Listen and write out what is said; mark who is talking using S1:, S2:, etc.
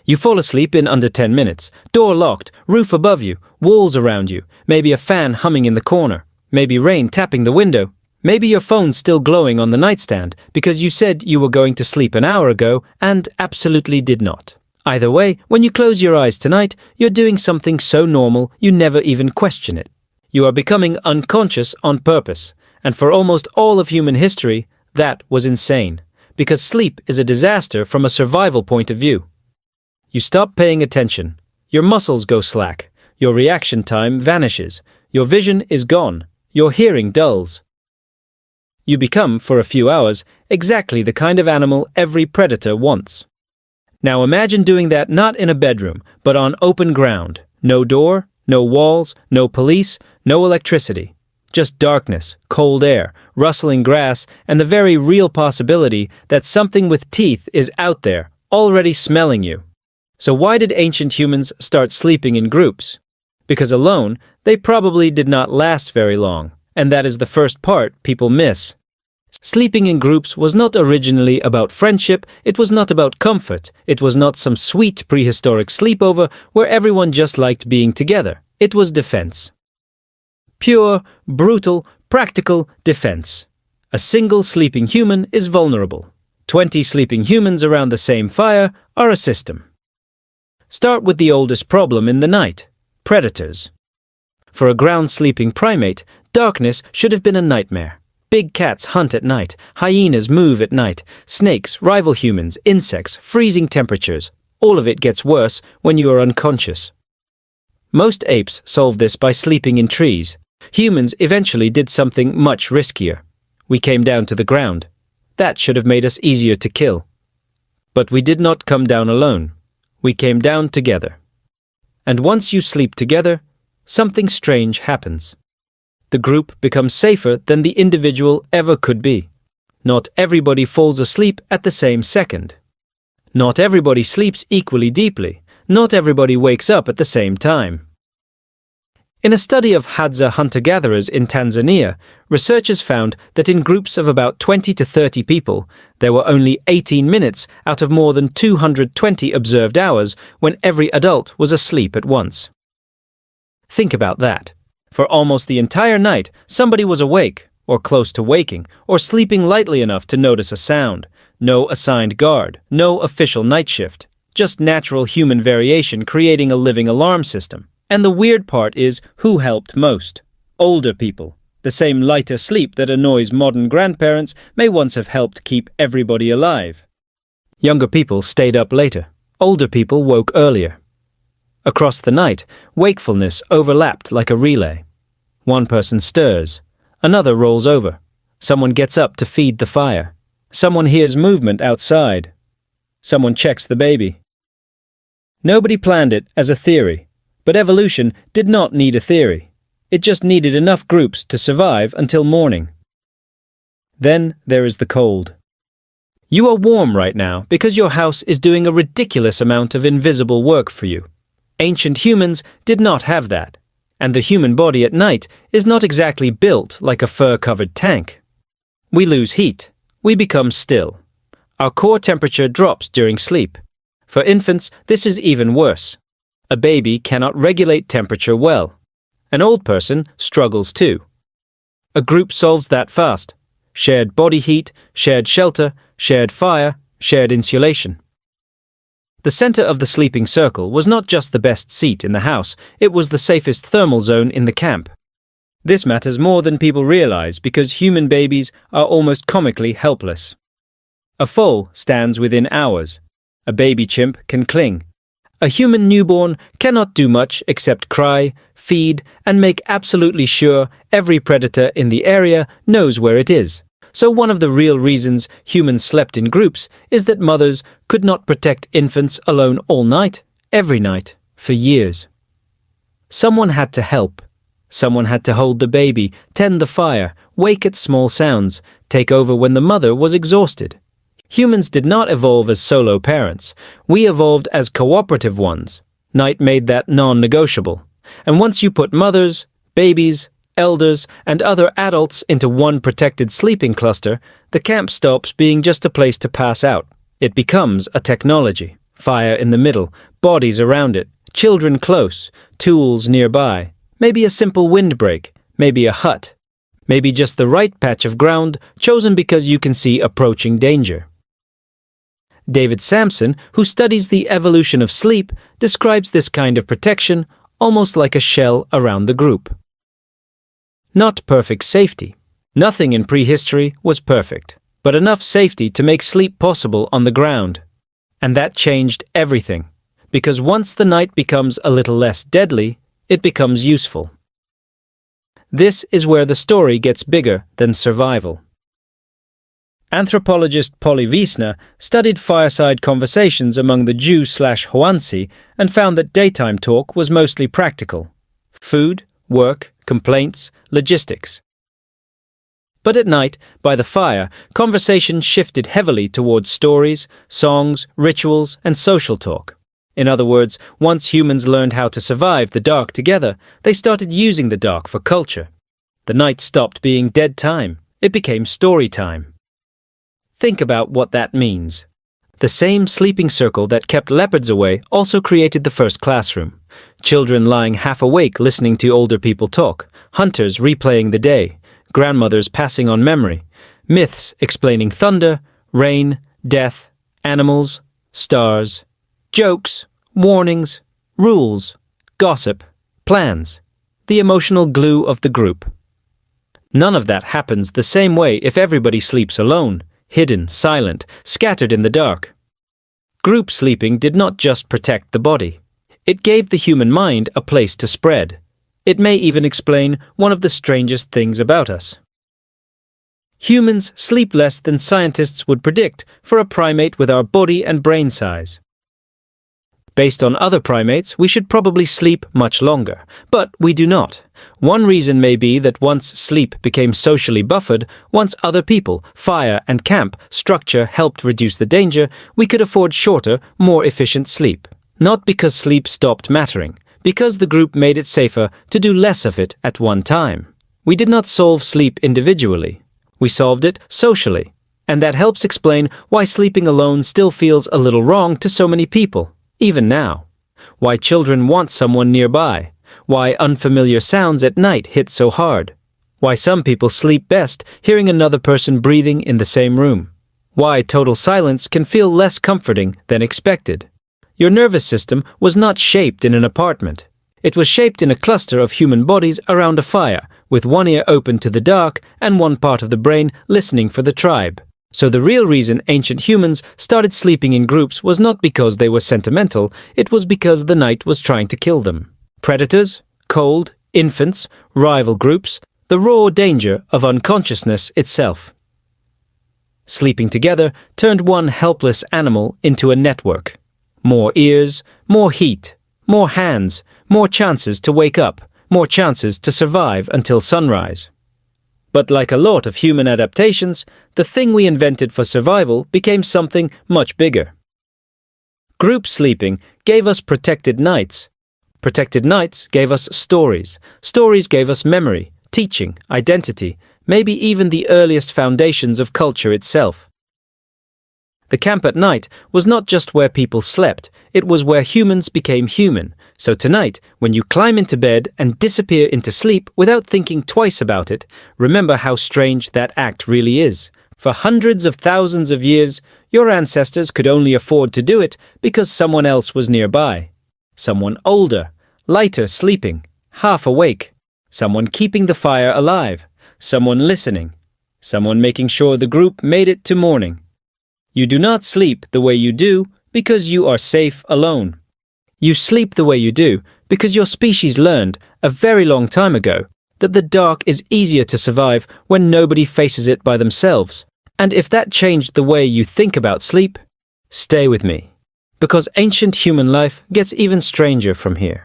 S1: You fall asleep in under 10 minutes, door locked, roof above you, walls around you, maybe a fan humming in the corner, maybe rain tapping the window, maybe your phone still glowing on the nightstand because you said you were going to sleep an hour ago and absolutely did not. Either way, when you close your eyes tonight, you're doing something so normal you never even question it. You are becoming unconscious on purpose, and for almost all of human history, that was insane, because sleep is a disaster from a survival point of view. You stop paying attention, your muscles go slack, your reaction time vanishes, your vision is gone, your hearing dulls. You become, for a few hours, exactly the kind of animal every predator wants. Now imagine doing that not in a bedroom, but on open ground. No door, no walls, no police, no electricity. Just darkness, cold air, rustling grass, and the very real possibility that something with teeth is out there, already smelling you. So why did ancient humans start sleeping in groups? Because alone, they probably did not last very long, and that is the first part people miss. Sleeping in groups was not originally about friendship, it was not about comfort, it was not some sweet prehistoric sleepover where everyone just liked being together. It was defense. Pure, brutal, practical defense. A single sleeping human is vulnerable. 20 sleeping humans around the same fire are a system. Start with the oldest problem in the night: predators. For a ground-sleeping primate, darkness should have been a nightmare. Big cats hunt at night, hyenas move at night, snakes rival humans, insects, freezing temperatures. All of it gets worse when you are unconscious. Most apes solved this by sleeping in trees. Humans eventually did something much riskier. We came down to the ground. That should have made us easier to kill. But we did not come down alone. We came down together. And once you sleep together, something strange happens. The group becomes safer than the individual ever could be. Not everybody falls asleep at the same second. Not everybody sleeps equally deeply. Not everybody wakes up at the same time. In a study of Hadza hunter-gatherers in Tanzania, researchers found that in groups of about 20 to 30 people, there were only 18 minutes out of more than 220 observed hours when every adult was asleep at once. Think about that. For almost the entire night, somebody was awake, or close to waking, or sleeping lightly enough to notice a sound. No assigned guard, no official night shift. Just natural human variation creating a living alarm system. And the weird part is who helped most. Older people. The same lighter sleep that annoys modern grandparents may once have helped keep everybody alive. Younger people stayed up later. Older people woke earlier. Across the night, wakefulness overlapped like a relay. One person stirs. Another rolls over. Someone gets up to feed the fire. Someone hears movement outside. Someone checks the baby. Nobody planned it as a theory. But evolution did not need a theory. It just needed enough groups to survive until morning. Then there is the cold. You are warm right now because your house is doing a ridiculous amount of invisible work for you. Ancient humans did not have that, and the human body at night is not exactly built like a fur-covered tank. We lose heat. We become still. Our core temperature drops during sleep. For infants, this is even worse. A baby cannot regulate temperature well. An old person struggles too. A group solves that fast. Shared body heat, shared shelter, shared fire, shared insulation. The center of the sleeping circle was not just the best seat in the house, it was the safest thermal zone in the camp. This matters more than people realize because human babies are almost comically helpless. A foal stands within hours. A baby chimp can cling. A human newborn cannot do much except cry, feed, and make absolutely sure every predator in the area knows where it is. So one of the real reasons humans slept in groups is that mothers could not protect infants alone all night, every night, for years. Someone had to help. Someone had to hold the baby, tend the fire, wake at small sounds, take over when the mother was exhausted. Humans did not evolve as solo parents. We evolved as cooperative ones. Night made that non-negotiable. And once you put mothers, babies, elders, and other adults into one protected sleeping cluster, the camp stops being just a place to pass out. It becomes a technology. Fire in the middle, bodies around it, children close, tools nearby, maybe a simple windbreak, maybe a hut, maybe just the right patch of ground chosen because you can see approaching danger. David Sampson, who studies the evolution of sleep, describes this kind of protection almost like a shell around the group. Not perfect safety. Nothing in prehistory was perfect, but enough safety to make sleep possible on the ground. And that changed everything, because once the night becomes a little less deadly, it becomes useful. This is where the story gets bigger than survival. Anthropologist Polly Wiesner studied fireside conversations among the Jew/Hoansi and found that daytime talk was mostly practical. Food, work, complaints, logistics. But at night, by the fire, conversation shifted heavily towards stories, songs, rituals, and social talk. In other words, once humans learned how to survive the dark together, they started using the dark for culture. The night stopped being dead time. It became story time. Think about what that means. The same sleeping circle that kept leopards away also created the first classroom. Children lying half awake listening to older people talk, hunters replaying the day, grandmothers passing on memory, myths explaining thunder, rain, death, animals, stars, jokes, warnings, rules, gossip, plans, the emotional glue of the group. None of that happens the same way if everybody sleeps alone, hidden, silent, scattered in the dark. Group sleeping did not just protect the body. It gave the human mind a place to spread. It may even explain one of the strangest things about us. Humans sleep less than scientists would predict for a primate with our body and brain size. Based on other primates, we should probably sleep much longer, but we do not. One reason may be that once sleep became socially buffered, once other people, fire, and camp structure helped reduce the danger, we could afford shorter, more efficient sleep. Not because sleep stopped mattering, because the group made it safer to do less of it at one time. We did not solve sleep individually. We solved it socially. And that helps explain why sleeping alone still feels a little wrong to so many people. Even now. Why children want someone nearby. Why unfamiliar sounds at night hit so hard. Why some people sleep best hearing another person breathing in the same room. Why total silence can feel less comforting than expected. Your nervous system was not shaped in an apartment. It was shaped in a cluster of human bodies around a fire, with one ear open to the dark and one part of the brain listening for the tribe. So the real reason ancient humans started sleeping in groups was not because they were sentimental, it was because the night was trying to kill them. Predators, cold, infants, rival groups, the raw danger of unconsciousness itself. Sleeping together turned one helpless animal into a network. More ears, more heat, more hands, more chances to wake up, more chances to survive until sunrise. But like a lot of human adaptations, the thing we invented for survival became something much bigger. Group sleeping gave us protected nights. Protected nights gave us stories. Stories gave us memory, teaching, identity, maybe even the earliest foundations of culture itself. The camp at night was not just where people slept, it was where humans became human. So tonight, when you climb into bed and disappear into sleep without thinking twice about it, remember how strange that act really is. For hundreds of thousands of years, your ancestors could only afford to do it because someone else was nearby. Someone older, lighter sleeping, half awake. Someone keeping the fire alive. Someone listening. Someone making sure the group made it to morning. You do not sleep the way you do because you are safe alone. You sleep the way you do because your species learned a very long time ago that the dark is easier to survive when nobody faces it by themselves. And if that changed the way you think about sleep, stay with me, because ancient human life gets even stranger from here.